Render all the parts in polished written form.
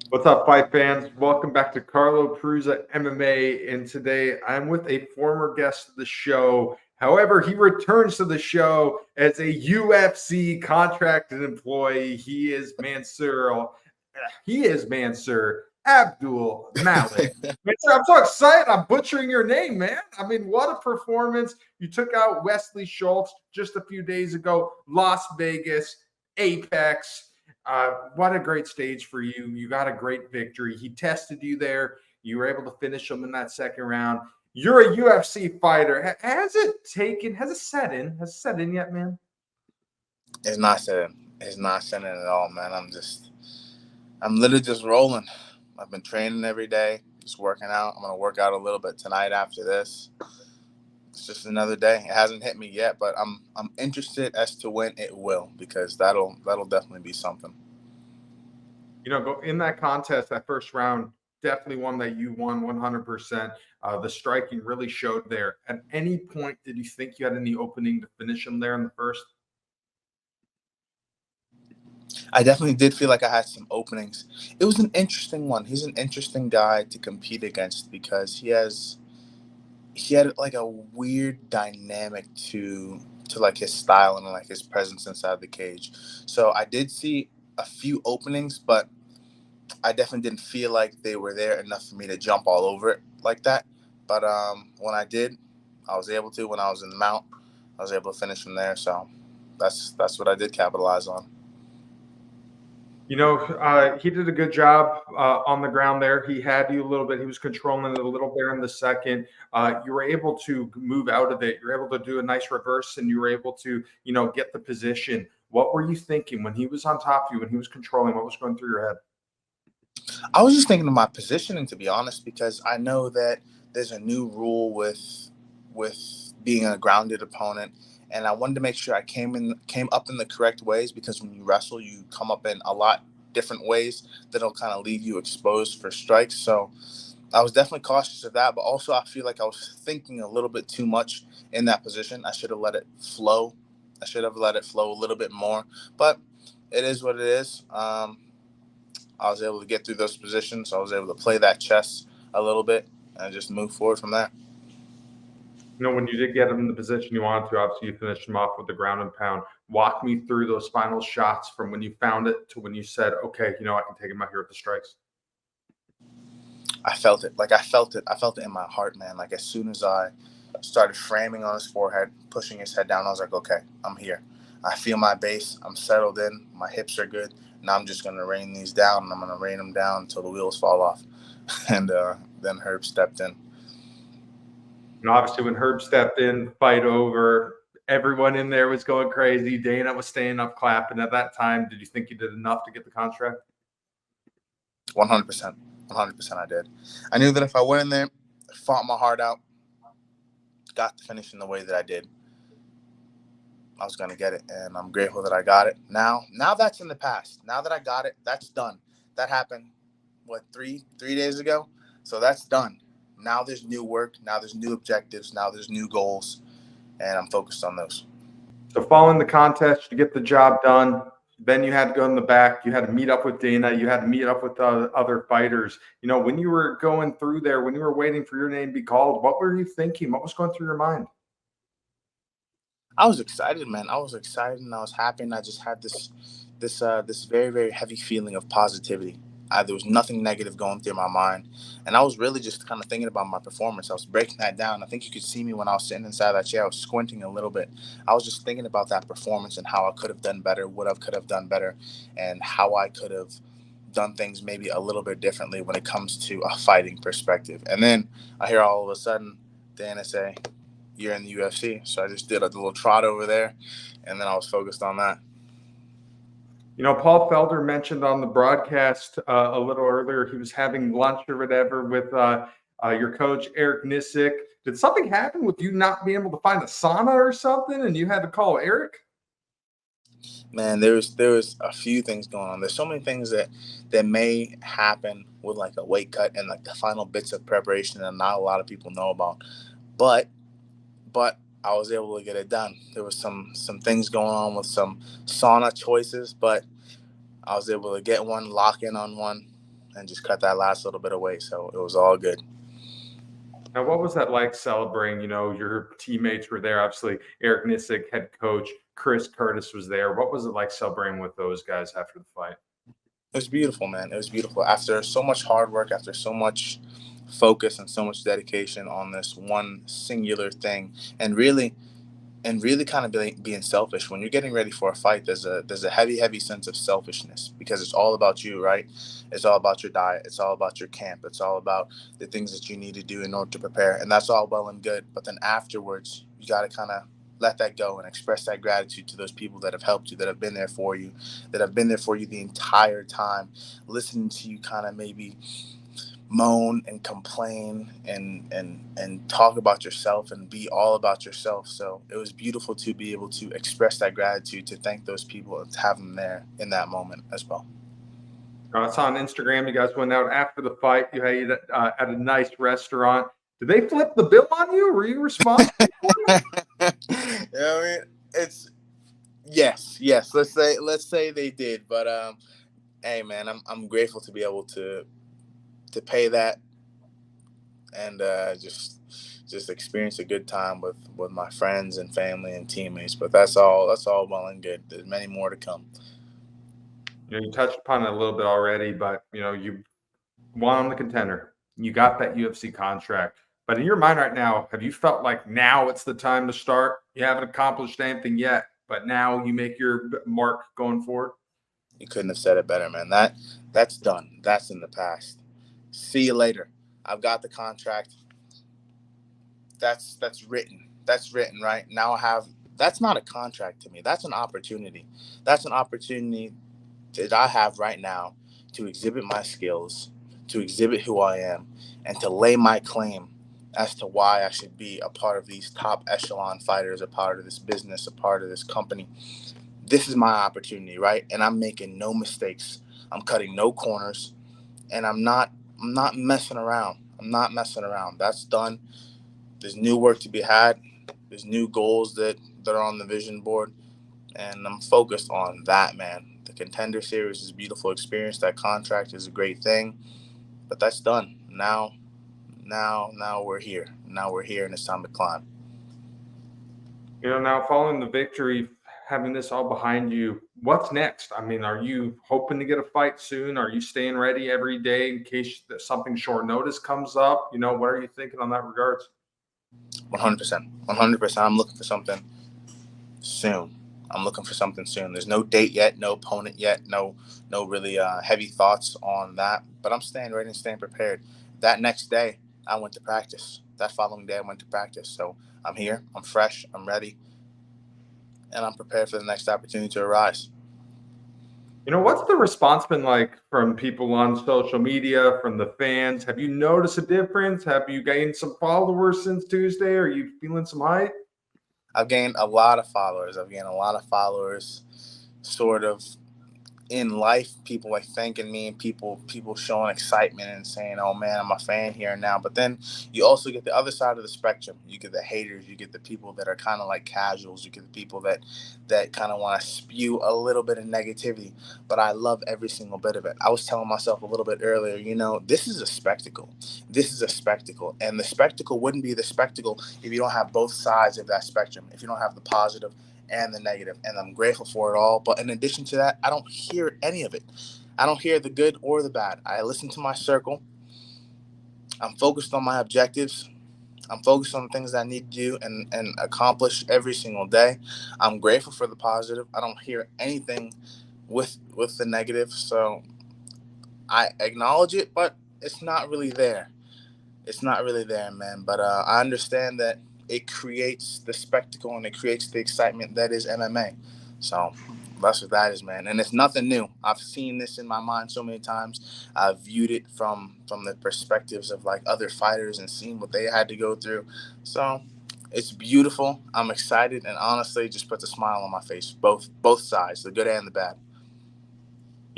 What's up, fight fans? Welcome back to Carlo Prusa MMA. And today I'm with a former guest of the show. However, he returns to the show as a UFC contracted employee. He is Mansur Abdul-Malik. Mansur, I'm so excited. I'm butchering your name, man. I mean, what a performance. You took out Wesley Schultz just a few days ago, Las Vegas, Apex. What a great stage for you. You got a great victory. He tested you there. You were able to finish him in that second round. You're a UFC fighter. Has it set in yet, man? It's not setting. It's not setting at all, man. I'm literally just rolling. I've been training every day, just working out. I'm gonna work out a little bit tonight after this. It's just another day. It hasn't hit me yet, but I'm interested as to when it will, because that'll definitely be something. Go in that contest, that first round, definitely one that you won 100%. The striking really showed there. At any point, did you think you had any opening to finish him there in the first? I definitely did feel like I had some openings. It was an interesting one. He's an interesting guy to compete against because he had like a weird dynamic to like his style and like his presence inside the cage. So I did see a few openings, but I definitely didn't feel like they were there enough for me to jump all over it like that. But when I did, I was able to. When I was in the mount, I was able to finish from there. So that's what I did capitalize on. He did a good job on the ground there. He had you a little bit. He was controlling it a little bit in the second. You were able to move out of it. You were able to do a nice reverse, and you were able to, get the position. What were you thinking when he was on top of you, when he was controlling? What was going through your head? I was just thinking of my positioning, to be honest, because I know that there's a new rule with being a grounded opponent, and I wanted to make sure I came up in the correct ways, because when you wrestle, you come up in a lot different ways that'll kind of leave you exposed for strikes. So I was definitely cautious of that, but also I feel like I was thinking a little bit too much in that position. I should have let it flow. I should have let it flow a little bit more, but it is what it is. I was able to get through those positions. I was able to play that chess a little bit and just move forward from there. When you did get him in the position you wanted to, obviously you finished him off with the ground and pound. Walk me through those final shots from when you found it to when you said, okay, I can take him out here with the strikes. I felt it. Like I felt it. I felt it in my heart, man. Like as soon as I started framing on his forehead, pushing his head down, I was like, okay, I'm here. I feel my base. I'm settled in. My hips are good. Now I'm just gonna rain these down, and I'm gonna rain them down until the wheels fall off. And then Herb stepped in. And obviously, when Herb stepped in, the fight over, everyone in there was going crazy. Dana was staying up clapping. At that time, did you think you did enough to get the contract? 100%. 100% I did. I knew that if I went in there, fought my heart out, got the finish in the way that I did, I was going to get it. And I'm grateful that I got it. Now that's in the past. Now that I got it, that's done. That happened, three days ago? So that's done. Now there's new work. Now there's new objectives. Now there's new goals. And I'm focused on those. So, following the contest to get the job done, then you had to go in the back. You had to meet up with Dana. You had to meet up with other fighters. When you were going through there, when you were waiting for your name to be called, what were you thinking? What was going through your mind? I was excited, man. I was excited and I was happy, and I just had this very, very heavy feeling of positivity. There was nothing negative going through my mind, and I was really just kind of thinking about my performance. I was breaking that down. I think you could see me when I was sitting inside that chair. I was squinting a little bit. I was just thinking about that performance and how I could have done better, what I could have done better, and how I could have done things maybe a little bit differently when it comes to a fighting perspective. And then I hear all of a sudden Dana say, "You're in the UFC." So I just did a little trot over there, and then I was focused on that. Paul Felder mentioned on the broadcast a little earlier he was having lunch or whatever with your coach, Eric Nissick. Did something happen with you not being able to find a sauna or something and you had to call Eric? Man, there was a few things going on. There's so many things that may happen with like a weight cut and like the final bits of preparation that not a lot of people know about. But but I was able to get it done. There was some things going on with some sauna choices, but I was able to get one, lock in on one, and just cut that last little bit of weight. So it was all good. Now, what was that like celebrating? Your teammates were there. Obviously, Eric Nissick, head coach, Chris Curtis was there. What was it like celebrating with those guys after the fight? It was beautiful, man. It was beautiful. After so much hard work, after so much focus and so much dedication on this one singular thing, and really kind of being selfish when you're getting ready for a fight. There's a heavy sense of selfishness because it's all about you, right? It's all about your diet, it's all about your camp, it's all about the things that you need to do in order to prepare, and that's all well and good. But then afterwards, you got to kind of let that go and express that gratitude to those people that have helped you, that have been there for you, the entire time, listening to you kind of maybe moan and complain and talk about yourself and be all about yourself. So it was beautiful to be able to express that gratitude, to thank those people, and to have them there in that moment as well. I saw on Instagram you guys went out after the fight. You ate at a nice restaurant. Did they flip the bill on you? Were you responsible? I mean, it's yes. Let's say they did, but hey, man, I'm grateful to be able to pay that and just experience a good time with my friends and family and teammates. But that's all well and good. There's many more to come. You touched upon it a little bit already, but you won on the Contender. You got that UFC contract. But in your mind right now, have you felt like now it's the time to start? You haven't accomplished anything yet, but now you make your mark going forward? You couldn't have said it better, man. That's done. That's in the past. See you later. I've got the contract. That's written. That's written, right? Now that's not a contract to me. That's an opportunity. That's an opportunity that I have right now to exhibit my skills, to exhibit who I am, and to lay my claim as to why I should be a part of these top echelon fighters, a part of this business, a part of this company. This is my opportunity, right? And I'm making no mistakes. I'm cutting no corners, and I'm not messing around. I'm not messing around. That's done. There's new work to be had. There's new goals that are on the vision board, and I'm focused on that, man. The Contender Series is a beautiful experience. That contract is a great thing, but that's done. Now we're here. Now we're here, and it's time to climb. Now following the victory, having this all behind you, what's next? I mean, are you hoping to get a fight soon? Are you staying ready every day in case something short notice comes up? What are you thinking on that regards? 100%. 100%. I'm looking for something soon. There's no date yet, no opponent yet, no really heavy thoughts on that. But I'm staying ready and staying prepared. That next day, I went to practice. That following day, I went to practice. So I'm here. I'm fresh. I'm ready. And I'm prepared for the next opportunity to arise. What's the response been like from people on social media, from the fans? Have you noticed a difference? Have you gained some followers since Tuesday? Are you feeling some hype? I've gained a lot of followers. Sort of in life, people like thanking me, and people showing excitement and saying, "Oh man, I'm a fan here now." But then you also get the other side of the spectrum. You get the haters. You get the people that are kind of like casuals. You get the people that kind of want to spew a little bit of negativity. But I love every single bit of it. I was telling myself a little bit earlier, this is a spectacle. This is a spectacle, and the spectacle wouldn't be the spectacle if you don't have both sides of that spectrum. If you don't have the positive and the negative, and I'm grateful for it all. But in addition to that, I don't hear any of it. I don't hear the good or the bad. I listen to my circle. I'm focused on my objectives. I'm focused on the things that I need to do and accomplish every single day. I'm grateful for the positive. I don't hear anything with the negative. So I acknowledge it, but it's not really there. It's not really there, man. But I understand that it creates the spectacle and it creates the excitement that is MMA. So that's what that is, man. And it's nothing new. I've seen this in my mind so many times. I've viewed it from the perspectives of like other fighters and seen what they had to go through. So it's beautiful. I'm excited, and honestly, it just puts a smile on my face. Both sides, the good and the bad.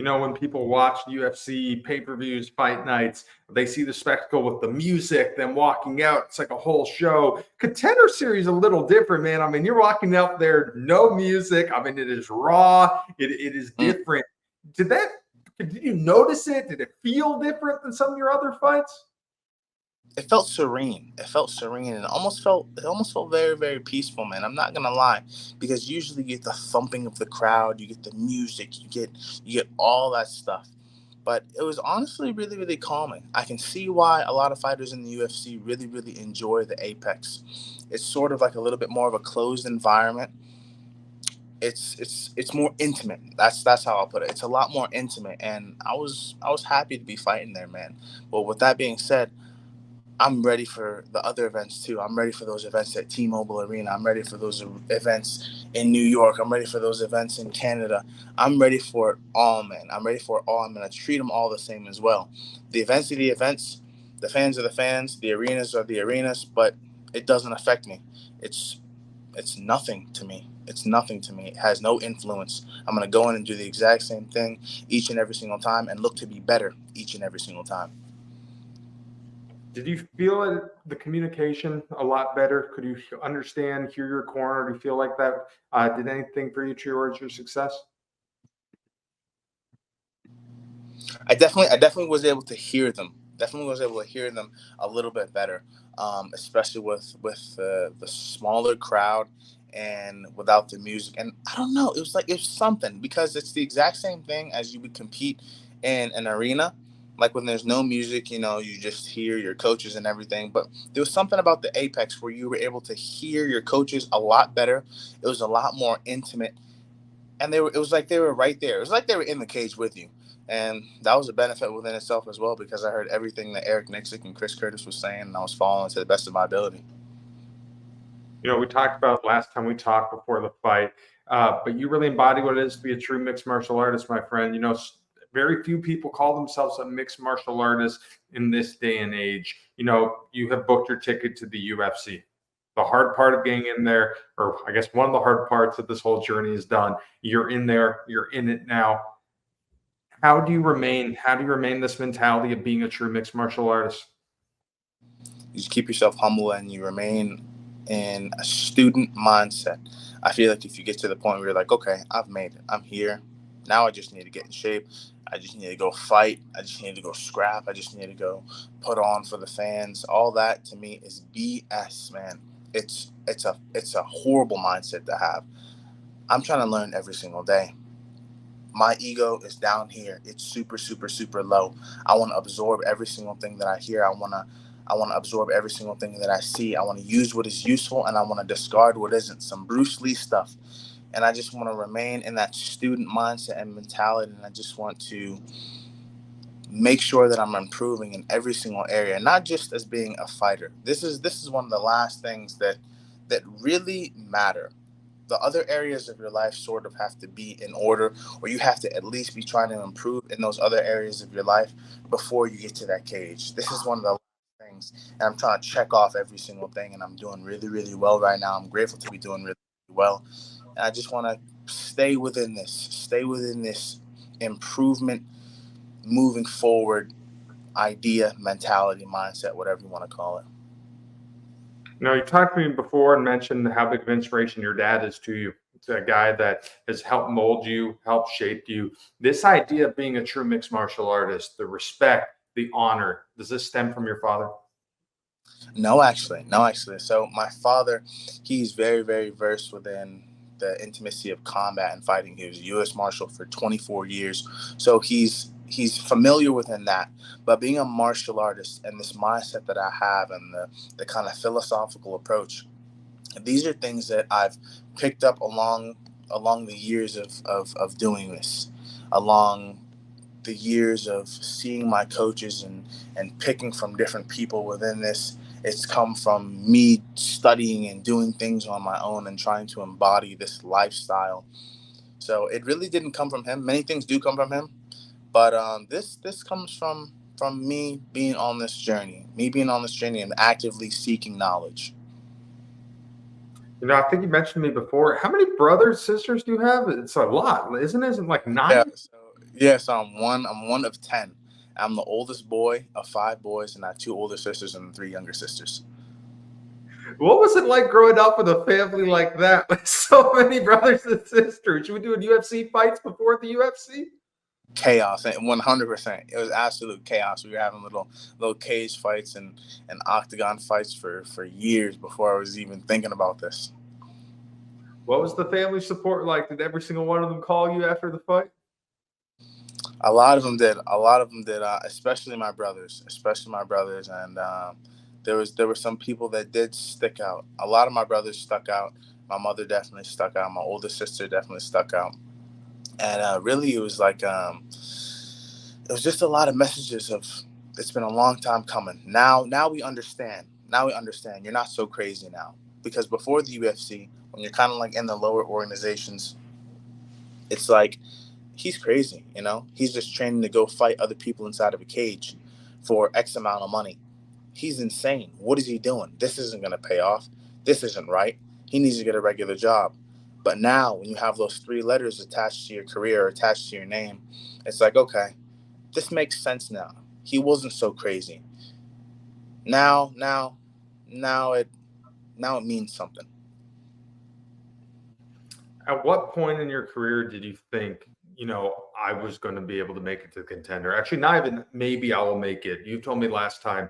When people watch UFC pay-per-views, fight nights, they see the spectacle with the music, them walking out. It's like a whole show. Contender Series a little different, man. I mean, you're walking out there, no music. I mean, it is raw. It is different. Did that Did you notice it? Did it feel different than some of your other fights? It felt serene. It felt serene, and it almost felt very, very peaceful, man. I'm not gonna lie, because usually you get the thumping of the crowd, you get the music, you get all that stuff. But it was honestly really, really calming. I can see why a lot of fighters in the UFC really, really enjoy the Apex. It's sort of like a little bit more of a closed environment. It's more intimate. That's how I'll put it. It's a lot more intimate, and I was happy to be fighting there, man. But with that being said, I'm ready for the other events too. I'm ready for those events at T-Mobile Arena. I'm ready for those events in New York. I'm ready for those events in Canada. I'm ready for it all, man. I'm ready for it all. I'm going to treat them all the same as well. The events are the events. The fans are the fans. The arenas are the arenas. But it doesn't affect me. It's nothing to me. It's nothing to me. It has no influence. I'm going to go in and do the exact same thing each and every single time and look to be better each and every single time. Did you feel the communication a lot better? Could you understand, hear your corner? Do you feel like that did anything for you towards your success? I definitely was able to hear them. Definitely was able to hear them a little bit better, especially with the smaller crowd and without the music. And I don't know, it was something, because it's the exact same thing as you would compete in an arena. Like when there's no music, you just hear your coaches and everything. But there was something about the Apex where you were able to hear your coaches a lot better. It was a lot more intimate, and it was like they were right there. It was like they were in the cage with you. And that was a benefit within itself as well, because I heard everything that Eric Nixick and Chris Curtis was saying, and I was following to the best of my ability. We talked about last time we talked before the fight, but you really embody what it is to be a true mixed martial artist, my friend. Very few people call themselves a mixed martial artist in this day and age. You have booked your ticket to the UFC. The hard part of getting in there, or I guess one of the hard parts of this whole journey is done. You're in there, you're in it now. How do you remain this mentality of being a true mixed martial artist? You just keep yourself humble and you remain in a student mindset. I feel like if you get to the point where you're like, okay, I've made it, I'm here. Now I just need to get in shape. I just need to go fight. I just need to go scrap. I just need to go put on for the fans. All that to me is BS, man. It's a horrible mindset to have. I'm trying to learn every single day. My ego is down here. It's super, super, super low. I want to absorb every single thing that I hear. I want to absorb every single thing that I see. I want to use what is useful, and I want to discard what isn't. Some Bruce Lee stuff. And I just want to remain in that student mindset and mentality. And I just want to make sure that I'm improving in every single area, not just as being a fighter. This is one of the last things that really matter. The other areas of your life sort of have to be in order, or you have to at least be trying to improve in those other areas of your life before you get to that cage. This is one of the things, and I'm trying to check off every single thing, and I'm doing really, really well right now. I'm grateful to be doing really, really well, and I just want to stay within this improvement, moving forward idea, mentality, mindset, whatever you want to call it. You talked to me before and mentioned how big of inspiration your dad is to you. It's a guy that has helped mold you, helped shape you. This idea of being a true mixed martial artist, the respect, the honor, does this stem from your father? No, actually. So my father, he's very, very versed within the intimacy of combat and fighting. He was a U.S. Marshal for 24 years, so he's familiar within that. But being a martial artist and this mindset that I have, and the kind of philosophical approach, these are things that I've picked up along the years of doing this, along the years of seeing my coaches and picking from different people within this. It's come from me studying and doing things on my own and trying to embody this lifestyle. So it really didn't come from him. Many things do come from him, but this comes from me being on this journey and actively seeking knowledge. I think you mentioned to me before. How many brothers, sisters do you have? It's a lot, isn't it? Isn't it like Yeah. 9? So I'm one of 10. I'm the oldest boy of 5 boys, and I have 2 older sisters and 3 younger sisters. What was it like growing up with a family like that with so many brothers and sisters? You were doing UFC fights before the UFC? chaos, and 100%. It was absolute chaos. We were having little cage fights and octagon fights for years before I was even thinking about this. What was the family support like? Did every single one of them call you after the fight? A lot of them did. Especially my brothers. And there were some people that did stick out. A lot of my brothers stuck out. My mother definitely stuck out. My older sister definitely stuck out. And really, it was like it was just a lot of messages of, it's been a long time coming. Now we understand. Now we understand. You're not so crazy now. Because before the UFC, when you're kind of like in the lower organizations, it's like, he's crazy, you know? He's just training to go fight other people inside of a cage for X amount of money. He's insane. What is he doing? This isn't going to pay off. This isn't right. He needs to get a regular job. But now, when you have those 3 letters attached to your career or attached to your name, it's like, okay, this makes sense now. He wasn't so crazy. Now it means something. At what point in your career did you think, I was going to be able to make it to Contender? Actually, not even maybe I will make it. You told me last time,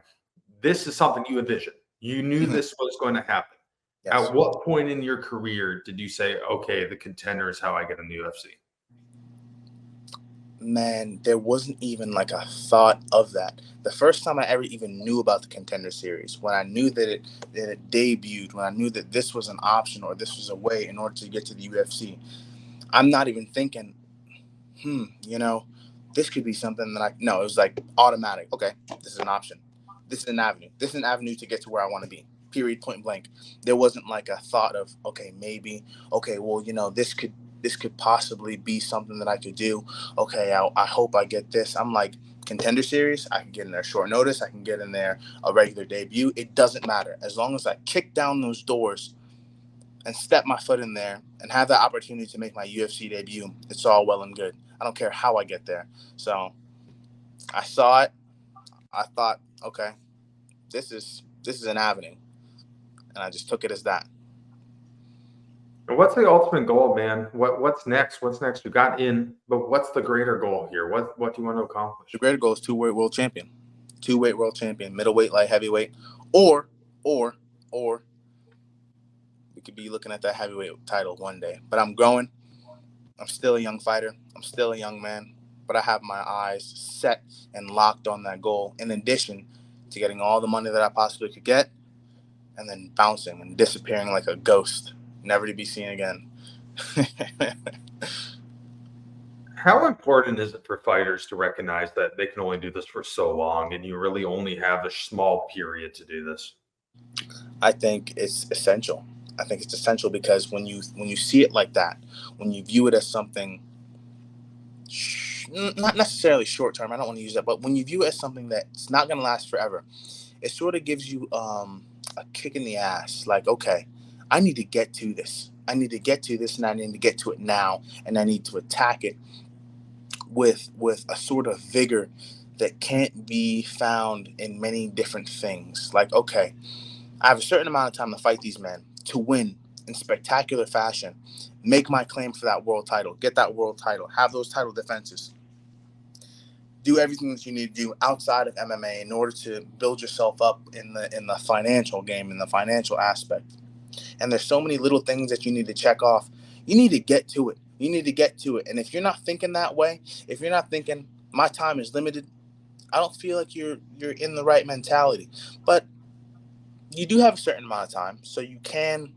this is something you envisioned. You knew this was going to happen. Yes. At what point in your career did you say, okay, the Contender is how I get in the UFC? Man, there wasn't even like a thought of that. The first time I ever even knew about the Contender series, when I knew that it debuted, when I knew that this was an option or this was a way in order to get to the UFC, I'm not even thinking, this could be something that it was like automatic. Okay, this is an option. This is an avenue. This is an avenue to get to where I want to be. Period, point blank. There wasn't like a thought of, okay, maybe, okay, well, this could possibly be something that I could do. Okay, I hope I get this. I'm like, Contender series, I can get in there short notice. I can get in there a regular debut. It doesn't matter. As long as I kick down those doors and step my foot in there and have the opportunity to make my UFC debut, it's all well and good. I don't care how I get there. So I saw it. I thought, okay, this is an avenue. And I just took it as that. And what's the ultimate goal, man? What's next? What's next? You got in, but what's the greater goal here? What do you want to accomplish? The greater goal is 2-weight world champion. 2-weight world champion, middleweight, light heavyweight, or we could be looking at that heavyweight title one day. But I'm growing. I'm still a young fighter. I'm still a young man. But I have my eyes set and locked on that goal, in addition to getting all the money that I possibly could get and then bouncing and disappearing like a ghost, never to be seen again. How important is it for fighters to recognize that they can only do this for so long and you really only have a small period to do this? I think it's essential. I think it's essential because when you see it like that, when you view it as something not necessarily short term, I don't want to use that, but when you view it as something that's not going to last forever, it sort of gives you a kick in the ass. Like, okay, I need to get to this. I need to get to this, and I need to get to it now, and I need to attack it with a sort of vigor that can't be found in many different things. Like, okay, I have a certain amount of time to fight these men, to win in spectacular fashion, make my claim for that world title, get that world title, have those title defenses, do everything that you need to do outside of MMA in order to build yourself up in the financial game, in the financial aspect. And there's so many little things that you need to check off. You need to get to it. You need to get to it. And if you're not thinking that way, if you're not thinking my time is limited, I don't feel like you're in the right mentality. But you do have a certain amount of time, so you can,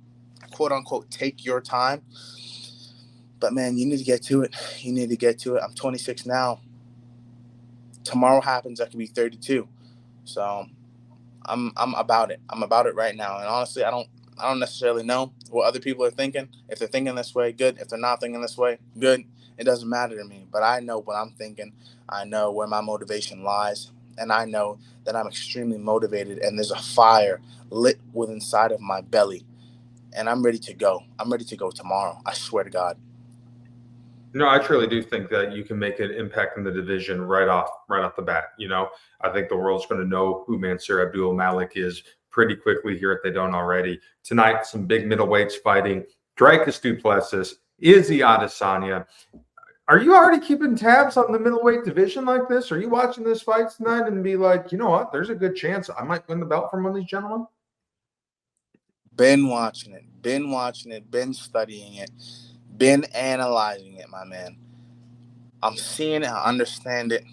quote unquote, take your time. But man, you need to get to it. You need to get to it. I'm 26 now. Tomorrow happens, I could be 32. So I'm about it. I'm about it right now. And honestly, I don't necessarily know what other people are thinking. If they're thinking this way, good. If they're not thinking this way, good. It doesn't matter to me. But I know what I'm thinking. I know where my motivation lies. And I know that I'm extremely motivated and there's a fire lit within inside of my belly. And I'm ready to go. I'm ready to go tomorrow. I swear to God. No, I truly do think that you can make an impact in the division right off the bat. I think the world's going to know who Mansur Abdul-Malik is pretty quickly here if they don't already. Tonight, some big middleweights fighting. Dricus du Plessis, Izzy Adesanya. Are you already keeping tabs on the middleweight division like this? Are you watching this fight tonight and be like, you know what? There's a good chance I might win the belt from one of these gentlemen? Been watching it, been studying it, been analyzing it, my man. I'm seeing it, I understand it.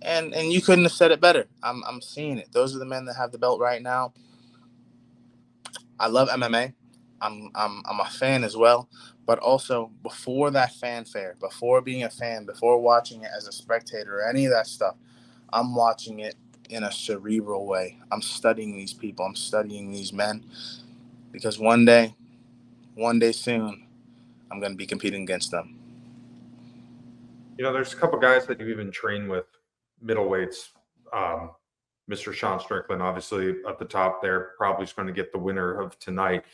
And you couldn't have said it better. I'm seeing it. Those are the men that have the belt right now. I love MMA. I'm a fan as well. But also, before that fanfare, before being a fan, before watching it as a spectator or any of that stuff, I'm watching it in a cerebral way. I'm studying these people. I'm studying these men because one day soon, I'm going to be competing against them. You know, there's a couple guys that you even train with, middleweights. Mr. Sean Strickland, obviously at the top there, probably is going to get the winner of tonight.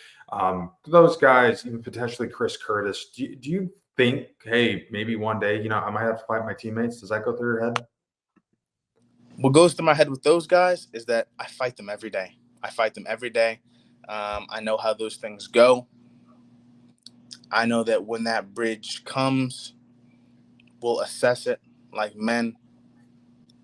Those guys, even potentially Chris Curtis, do you think, hey, maybe one day, you know, I might have to fight my teammates? Does that go through your head? What goes through my head with those guys is that I fight them every day. I know how those things go. I know that when that bridge comes, we'll assess it like men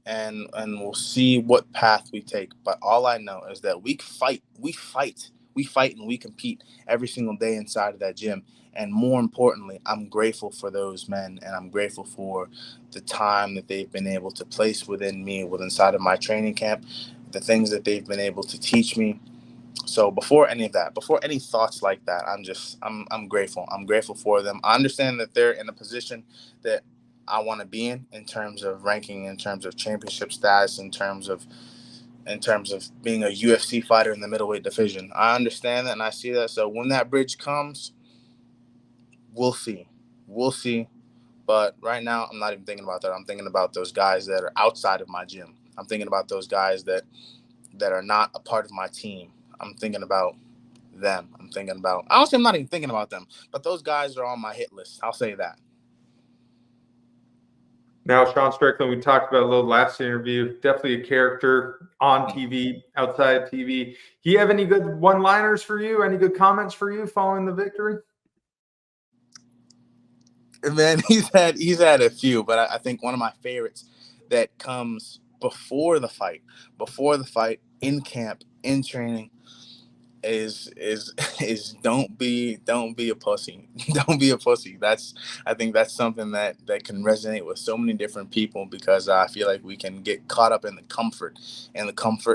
and we'll see what path we take. But all I know is that we fight and we compete every single day inside of that gym. And more importantly, I'm grateful for those men and I'm grateful for the time that they've been able to place within me, inside of my training camp, the things that they've been able to teach me. So before any of that, before any thoughts like that, I'm grateful. I'm grateful for them. I understand that they're in a position that I want to be in terms of ranking, in terms of championship status, in terms of being a UFC fighter in the middleweight division. I understand that and I see that. So when that bridge comes, we'll see. But right now, I'm not even thinking about that. I'm thinking about those guys that are outside of my gym. I'm thinking about those guys that are not a part of my team. I'm thinking about them. Honestly, I'm not even thinking about them, but those guys are on my hit list. I'll say that. Now, Sean Strickland, we talked about a little last interview. Definitely a character on TV, outside TV. Do you have any good one-liners for you? Any good comments for you following the victory? Man, he's had a few, but I think one of my favorites that comes before the fight, in camp, in training, is don't be a pussy. Don't be a pussy. I think that's something that can resonate with so many different people because I feel like we can get caught up in the comfort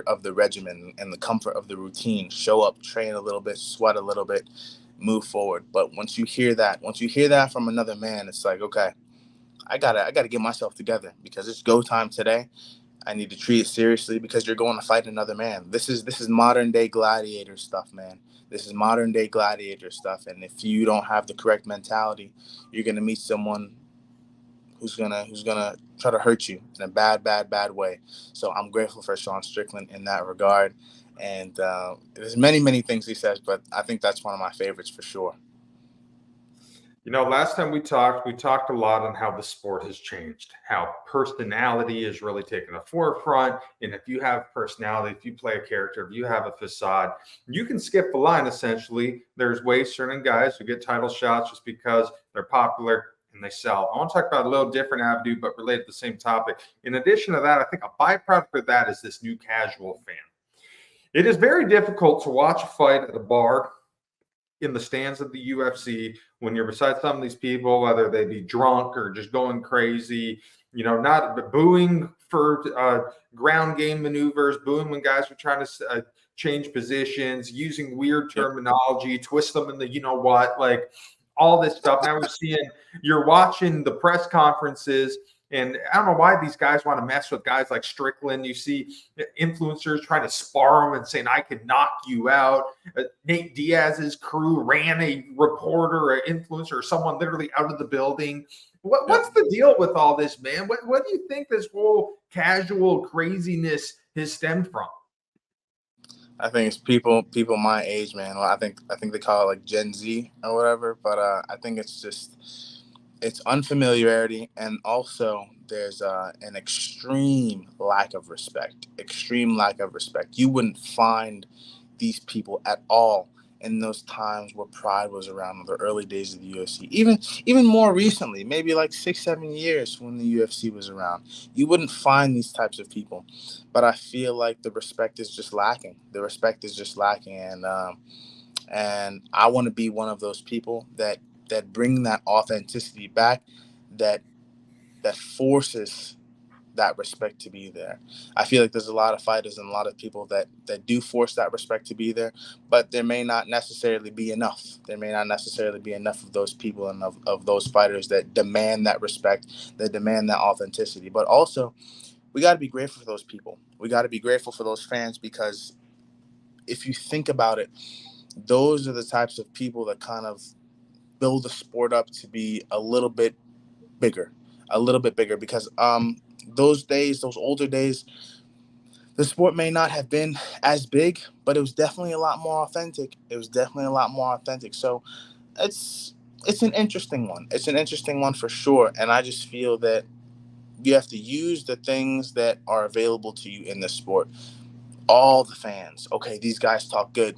of the regimen and the comfort of the routine. Show up, train a little bit, sweat a little bit, move forward. But once you hear that from another man, it's like, okay, I gotta get myself together because it's go time today. I need to treat it seriously because you're going to fight another man. This is modern day gladiator stuff, man. This is modern day gladiator stuff. And if you don't have the correct mentality, you're gonna meet someone who's gonna try to hurt you in a bad way. So I'm grateful for Sean Strickland in that regard. And there's many things he says, but I think that's one of my favorites for sure. You know, last time we talked a lot on how the sport has changed, how personality is really taking the forefront. And if you have personality, if you play a character, if you have a facade, you can skip the line essentially. There's ways certain guys who get title shots just because they're popular and they sell. I want to talk about a little different avenue, but related to the same topic. In addition to that, I think a byproduct of that is this new casual fan. It is very difficult to watch a fight at a bar in the stands of the UFC when you're beside some of these people, whether they be drunk or just going crazy, you know, not booing for ground game maneuvers, booing when guys are trying to change positions, using weird terminology, twist them in the, you know what, like all this stuff. Now you're watching the press conferences. And I don't know why these guys want to mess with guys like Strickland. You see influencers trying to spar him and saying, I can knock you out. Nate Diaz's crew ran a reporter or influencer or someone literally out of the building. What's the deal with all this, man? What do you think this whole casual craziness has stemmed from? I think it's people my age, man. Well, I think they call it like Gen Z or whatever. But I think it's unfamiliarity, and also there's an extreme lack of respect. You wouldn't find these people at all in those times where Pride was around, in the early days of the UFC. Even more recently, maybe like 6-7 years when the UFC was around, you wouldn't find these types of people. But I feel like the respect is just lacking. The respect is just lacking, and I want to be one of those people that bring that authenticity back, that forces that respect to be there. I feel like there's a lot of fighters and a lot of people that do force that respect to be there, but there may not necessarily be enough. There may not necessarily be enough of those people and of those fighters that demand that respect, that demand that authenticity. But also, we got to be grateful for those people. We got to be grateful for those fans, because if you think about it, those are the types of people that kind of build the sport up to be a little bit bigger, because those older days, the sport may not have been as big, but it was definitely a lot more authentic. So it's an interesting one. It's an interesting one for sure. And I just feel that you have to use the things that are available to you in the sport. All the fans. Okay, these guys talk good.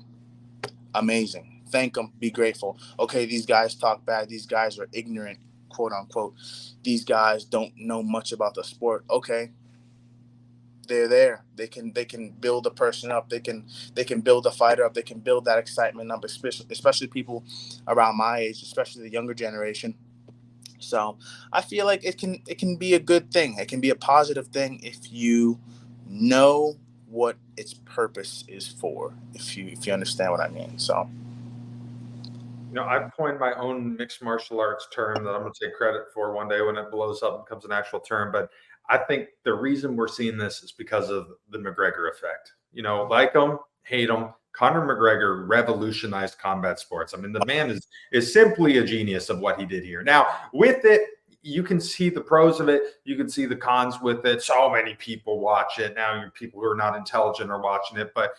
Amazing. Thank them. Be grateful. Okay, these guys talk bad. These guys are ignorant, quote unquote. These guys don't know much about the sport. Okay, they're there. They can build a person up. They can build a fighter up. They can build that excitement up, especially people around my age, especially the younger generation. So I feel like it can be a good thing. It can be a positive thing if you know what its purpose is for. If you understand what I mean. So. I've coined my own mixed martial arts term that I'm going to take credit for one day when it blows up and becomes an actual term. But I think the reason we're seeing this is because of the McGregor effect. Like him, hate him, Conor McGregor revolutionized combat sports. I mean, the man is simply a genius of what he did here. Now, with it, you can see the pros of it. You can see the cons with it. So many people watch it. Now, people who are not intelligent are watching it, but,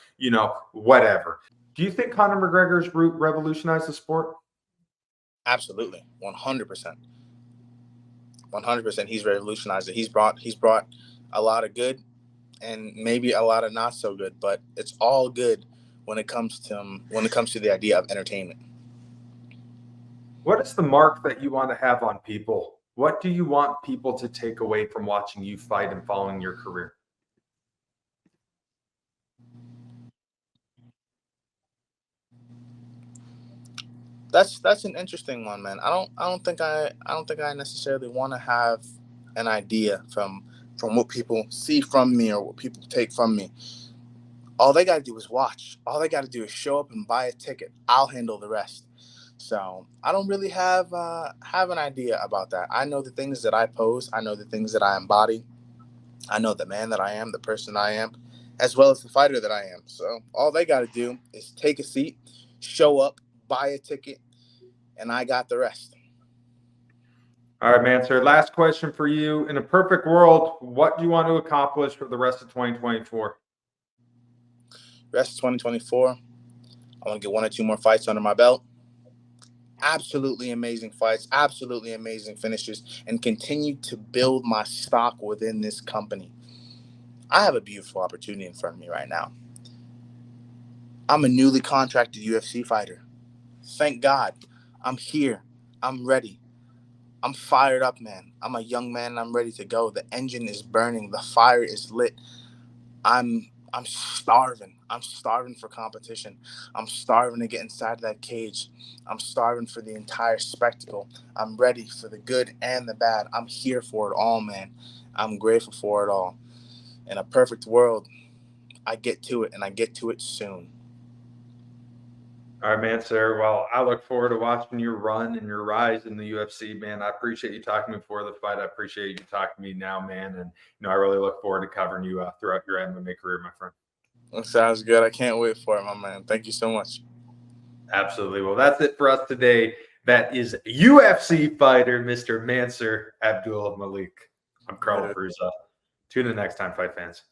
whatever. Do you think Conor McGregor's revolutionized the sport? Absolutely, 100%. 100%. He's revolutionized it. He's brought a lot of good and maybe a lot of not so good, but it's all good when it comes to the idea of entertainment. What is the mark that you want to have on people? What do you want people to take away from watching you fight and following your career? That's an interesting one, man. I don't think I necessarily want to have an idea from what people see from me or what people take from me. All they got to do is watch. All they got to do is show up and buy a ticket. I'll handle the rest. So I don't really have an idea about that. I know the things that I pose. I know the things that I embody. I know the man that I am, the person I am, as well as the fighter that I am. So all they got to do is take a seat, show up, buy a ticket, and I got the rest. All right, Mansur. Last question for you. In a perfect world, what do you want to accomplish for the rest of 2024? Rest of 2024, I want to get 1 or 2 more fights under my belt. Absolutely amazing fights, absolutely amazing finishes, and continue to build my stock within this company. I have a beautiful opportunity in front of me right now. I'm a newly contracted UFC fighter. Thank God. I'm here. I'm ready. I'm fired up, man. I'm a young man and I'm ready to go. The engine is burning. The fire is lit. I'm starving. I'm starving for competition. I'm starving to get inside that cage. I'm starving for the entire spectacle. I'm ready for the good and the bad. I'm here for it all, man. I'm grateful for it all. In a perfect world, I get to it, and I get to it soon. All right, Mansur. Well, I look forward to watching your run and your rise in the UFC, man. I appreciate you talking to me before the fight. I appreciate you talking to me now, man. And, I really look forward to covering you throughout your MMA career, my friend. That sounds good. I can't wait for it, my man. Thank you so much. Absolutely. Well, that's it for us today. That is UFC fighter, Mr. Mansur Abdul-Malik. I'm Carl Fruza. Tune in next time, fight fans.